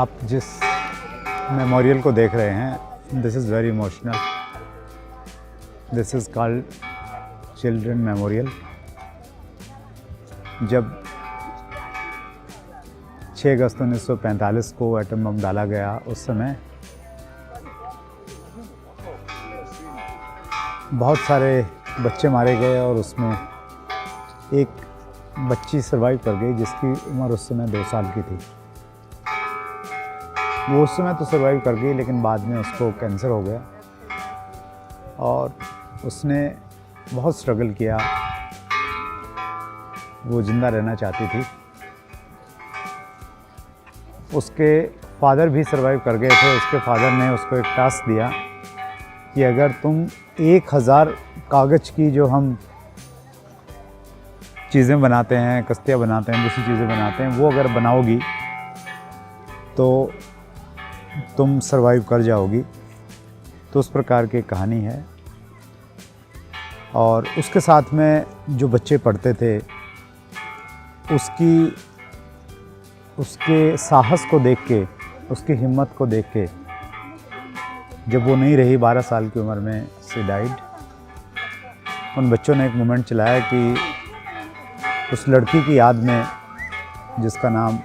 आप जिस मेमोरियल को देख रहे हैं, this is very emotional. This is called children memorial. जब 6 अगस्त 1945 को एटम बम डाला गया, उस समय बहुत सारे बच्चे मारे गए और उसमें एक बच्ची सर्वाइव कर गई जिसकी उम्र उस समय 2 साल की थी। वो उस समय तो सर्वाइव कर गई, लेकिन बाद में उसको कैंसर हो गया और उसने बहुत स्ट्रगल किया। वो ज़िंदा रहना चाहती थी। उसके फादर भी सर्वाइव कर गए थे। उसके फादर ने उसको एक टास्क दिया कि अगर तुम 1000 कागज़ की जो हम चीज़ें बनाते हैं, कश्तियाँ बनाते हैं, दूसरी चीज़ें बनाते हैं, वो अगर बनाओगी तो तुम सर्वाइव कर जाओगी। तो उस प्रकार की कहानी है। और उसके साथ में जो बच्चे पढ़ते थे, उसके साहस को देख के, उसकी हिम्मत को देख के, जब वो नहीं रही 12 साल की उम्र में, शी डाइड, उन बच्चों ने एक मूवमेंट चलाया कि उस लड़की की याद में जिसका नाम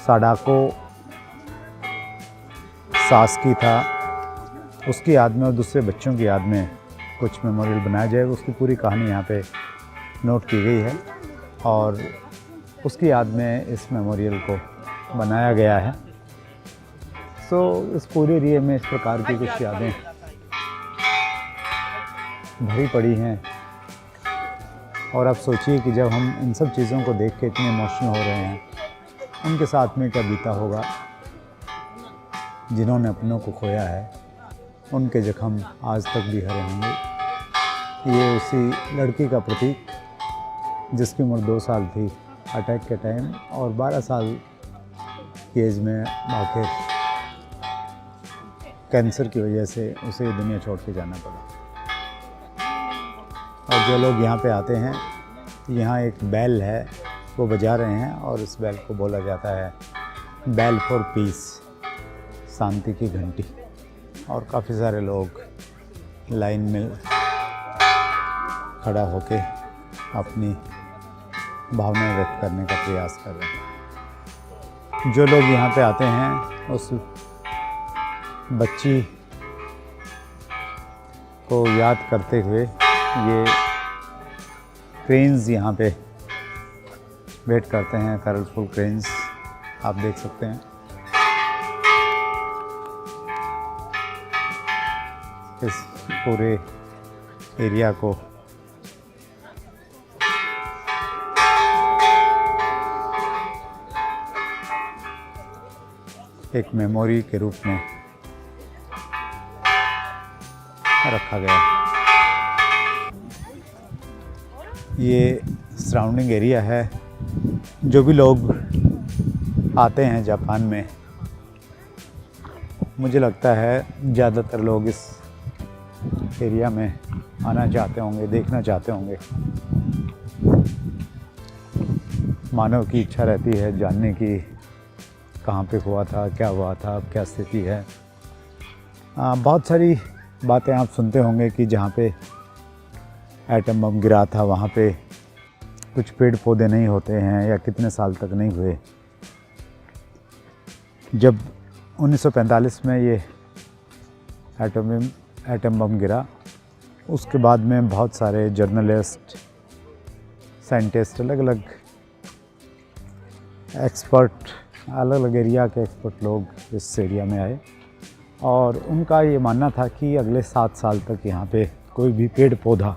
साडाको सास्की था, उसकी याद में और दूसरे बच्चों की याद में कुछ मेमोरियल बनाया जाए। उसकी पूरी कहानी यहाँ पे नोट की गई है और उसकी याद में इस मेमोरियल को बनाया गया है। सो इस पूरे एरिया में इस प्रकार की कुछ यादें भरी पड़ी हैं। और आप सोचिए कि जब हम इन सब चीज़ों को देख के इतने इमोशनल हो रहे हैं, उनके साथ में क्या बीता होगा जिन्होंने अपनों को खोया है। उनके जख्म आज तक भी हरे होंगे। ये उसी लड़की का प्रतीक जिसकी उम्र 2 साल थी अटैक के टाइम, और 12 साल की एज में आखिर कैंसर की वजह से उसे दुनिया छोड़ के जाना पड़ा। और जो लोग यहाँ पे आते हैं, यहाँ एक बैल है, वो बजा रहे हैं और इस बैल को बोला जाता है बैल फॉर पीस, शांति की घंटी। और काफ़ी सारे लोग लाइन में खड़ा होके अपनी भावनाएं व्यक्त करने का प्रयास कर रहे हैं। जो लोग यहाँ पे आते हैं, उस बच्ची को याद करते हुए ये क्रेन्स यहाँ पे वेट करते हैं। कलरफुल क्रेन्स आप देख सकते हैं। इस पूरे एरिया को एक मेमोरी के रूप में रखा गया। ये सराउंडिंग एरिया है। जो भी लोग आते हैं जापान में, मुझे लगता है ज़्यादातर लोग इस एरिया में आना चाहते होंगे, देखना चाहते होंगे। मानव की इच्छा रहती है जानने की कहाँ पे हुआ था, क्या हुआ था, अब क्या स्थिति है। बहुत सारी बातें आप सुनते होंगे कि जहाँ पे एटम बम गिरा था वहाँ पे कुछ पेड़ पौधे नहीं होते हैं या कितने साल तक नहीं हुए। जब 1945 में ये एटम बम गिरा, उसके बाद में बहुत सारे जर्नलिस्ट, साइंटिस्ट, अलग अलग एक्सपर्ट, अलग अलग एरिया के एक्सपर्ट लोग इस एरिया में आए और उनका ये मानना था कि अगले 7 साल तक यहाँ पे कोई भी पेड़ पौधा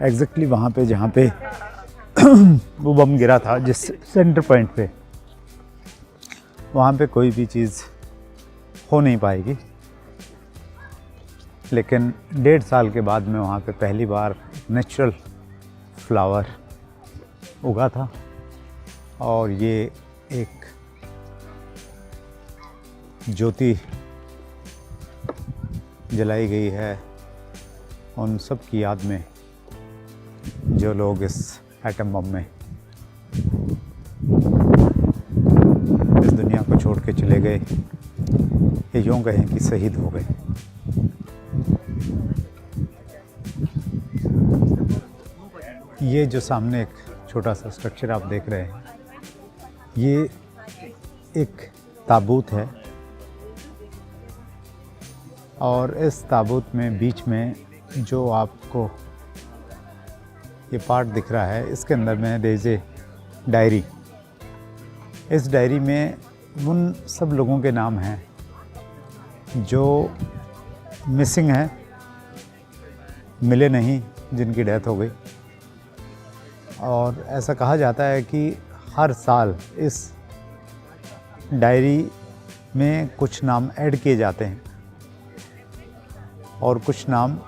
एग्जैक्टली वहाँ पे जहाँ पे वो बम गिरा था, जिस सेंटर पॉइंट पे, वहाँ पे कोई भी चीज़ हो नहीं पाएगी। लेकिन 1.5 साल के बाद में वहाँ पे पहली बार नेचुरल फ्लावर उगा था और ये एक ज्योति जलाई गई है उन सब की याद में जो लोग इस एटम बम में इस दुनिया को छोड़ के के चले गए, ये यूँ कहें कि शहीद हो गए। ये जो सामने एक छोटा सा स्ट्रक्चर आप देख रहे हैं, ये एक ताबूत है और इस ताबूत में बीच में जो आपको ये पार्ट दिख रहा है, इसके अंदर में देयर इज़ ए डायरी। इस डायरी में उन सब लोगों के नाम हैं जो मिसिंग हैं, मिले नहीं, जिनकी डेथ हो गई। और ऐसा कहा जाता है कि हर साल इस डायरी में कुछ नाम ऐड किए जाते हैं और कुछ नाम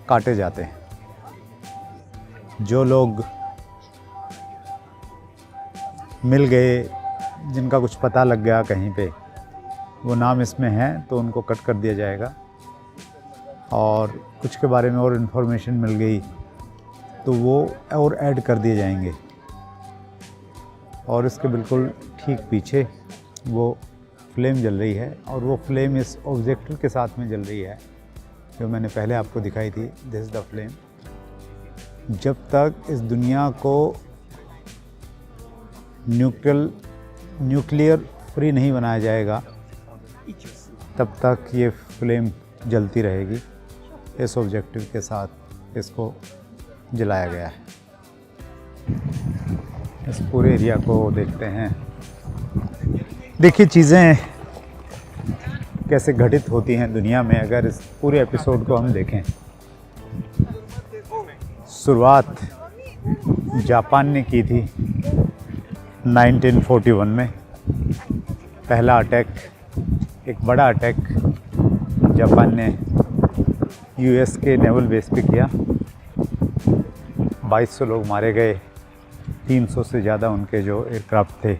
काटे जाते हैं। जो लोग मिल गए, जिनका कुछ पता लग गया कहीं पे, वो नाम इसमें हैं तो उनको कट कर दिया जाएगा, और कुछ के बारे में और इन्फॉर्मेशन मिल गई तो वो और ऐड कर दिए जाएंगे। और इसके बिल्कुल ठीक पीछे वो फ्लेम जल रही है, और वो फ्लेम इस ऑब्जेक्टिव के साथ में जल रही है जो मैंने पहले आपको दिखाई थी। This is the flame. जब तक इस दुनिया को न्यूक्लियर फ्री नहीं बनाया जाएगा, तब तक ये फ्लेम जलती रहेगी। इस ऑब्जेक्टिव के साथ इसको जलाया गया है। इस पूरे एरिया को देखते हैं। देखिए चीज़ें कैसे घटित होती हैं दुनिया में, अगर इस पूरे एपिसोड को हम देखें। शुरुआत जापान ने की थी 1941 में। पहला अटैक, एक बड़ा अटैक जापान ने यूएस के नेवल बेस पे किया। 2200 लोग मारे गए, 300 से ज़्यादा उनके जो एयरक्राफ्ट थे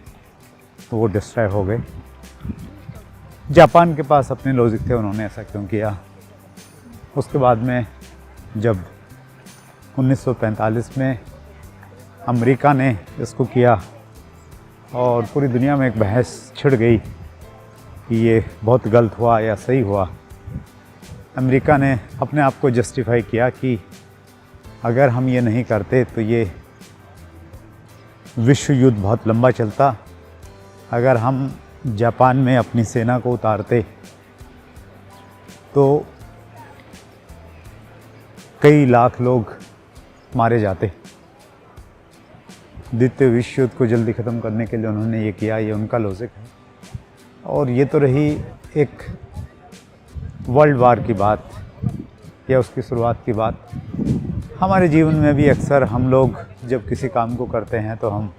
वो डिस्ट्रॉय हो गए। जापान के पास अपने लॉजिक थे, उन्होंने ऐसा क्यों किया। उसके बाद में जब 1945 में अमेरिका ने इसको किया और पूरी दुनिया में एक बहस छिड़ गई कि ये बहुत गलत हुआ या सही हुआ। अमेरिका ने अपने आप को जस्टिफाई किया कि अगर हम ये नहीं करते तो ये विश्व युद्ध बहुत लंबा चलता। अगर हम जापान में अपनी सेना को उतारते तो कई लाख लोग मारे जाते। द्वितीय विश्व युद्ध को जल्दी ख़त्म करने के लिए उन्होंने ये किया, ये उनका लॉजिक है। और ये तो रही एक वर्ल्ड वार की बात या उसकी शुरुआत की बात। हमारे जीवन में भी अक्सर हम लोग जब किसी काम को करते हैं तो हम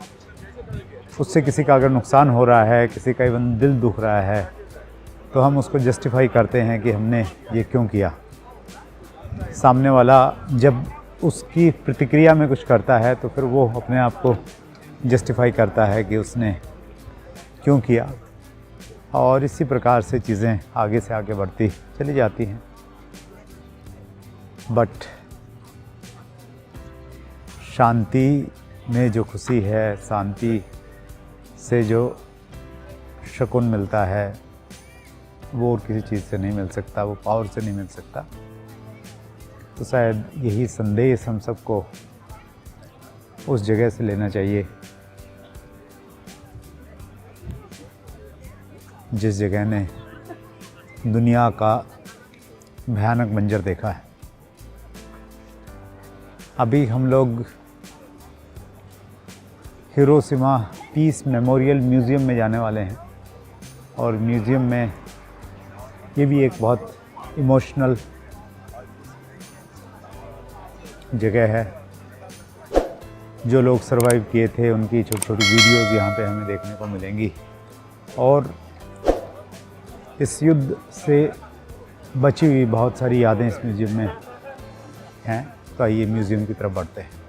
उससे किसी का अगर नुकसान हो रहा है, किसी का इवन दिल दुख रहा है, तो हम उसको जस्टिफाई करते हैं कि हमने ये क्यों किया। सामने वाला जब उसकी प्रतिक्रिया में कुछ करता है तो फिर वो अपने आप को जस्टिफाई करता है कि उसने क्यों किया। और इसी प्रकार से चीज़ें आगे से आगे बढ़ती चली जाती हैं। बट शांति में जो खुशी है, शांति से जो सुकून मिलता है, वो और किसी चीज़ से नहीं मिल सकता, वो पावर से नहीं मिल सकता। तो शायद यही संदेश हम सबको उस जगह से लेना चाहिए जिस जगह ने दुनिया का भयानक मंजर देखा है। अभी हम लोग हिरोशिमा पीस मेमोरियल म्यूज़ियम में जाने वाले हैं, और म्यूज़ियम में ये भी एक बहुत इमोशनल जगह है। जो लोग सरवाइव किए थे उनकी छोटी छोटी वीडियोज़ यहाँ पे हमें देखने को मिलेंगी, और इस युद्ध से बची हुई बहुत सारी यादें इस म्यूज़ियम में हैं। तो आइए म्यूज़ियम की तरफ बढ़ते हैं।